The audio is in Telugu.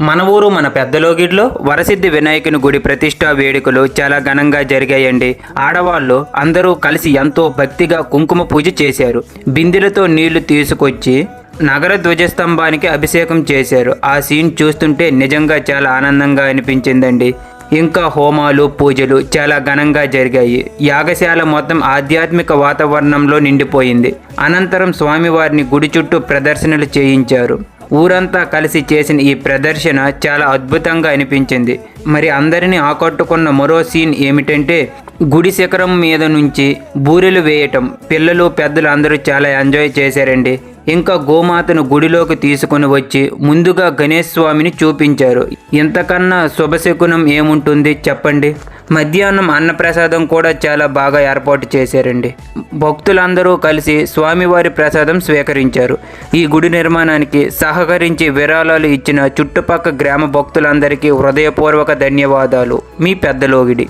మన ఊరు మన పెద్దలోగిడ్లో వరసిద్ధి వినాయకుని గుడి ప్రతిష్టా వేడుకలు చాలా ఘనంగా జరిగాయండి. ఆడవాళ్ళు అందరూ కలిసి ఎంతో భక్తిగా కుంకుమ పూజ చేశారు. బిందెలతో నీళ్లు తీసుకొచ్చి నగర ధ్వజస్తంభానికి అభిషేకం చేశారు. ఆ సీన్ చూస్తుంటే నిజంగా చాలా ఆనందంగా అనిపించిందండి. ఇంకా హోమాలు పూజలు చాలా ఘనంగా జరిగాయి. యాగశాల మొత్తం ఆధ్యాత్మిక వాతావరణంలో నిండిపోయింది. అనంతరం స్వామివారిని గుడి చుట్టూ ప్రదర్శనలు చేయించారు. ఊరంతా కలిసి చేసిన ఈ ప్రదర్శన చాలా అద్భుతంగా అనిపించింది. మరి అందరినీ ఆకట్టుకున్న మరో సీన్ ఏమిటంటే గుడి శిఖరం మీద నుంచి బూరెలు వేయటం. పిల్లలు పెద్దలు అందరూ చాలా ఎంజాయ్ చేశారండి. ఇంకా గోమాతను గుడిలోకి తీసుకుని వచ్చి ముందుగా గణేష్ స్వామిని చూపించారు. ఇంతకన్నా శుభశకునం ఏముంటుంది చెప్పండి. మధ్యాహ్నం అన్నప్రసాదం కూడా చాలా బాగా ఏర్పాటు చేశారండి. భక్తులందరూ కలిసి స్వామివారి ప్రసాదం స్వీకరించారు. ఈ గుడి నిర్మాణానికి సహకరించి విరాళాలు ఇచ్చిన చుట్టుపక్కల గ్రామ భక్తులందరికీ హృదయపూర్వక ధన్యవాదాలు. మీ పెద్దలోగిడి.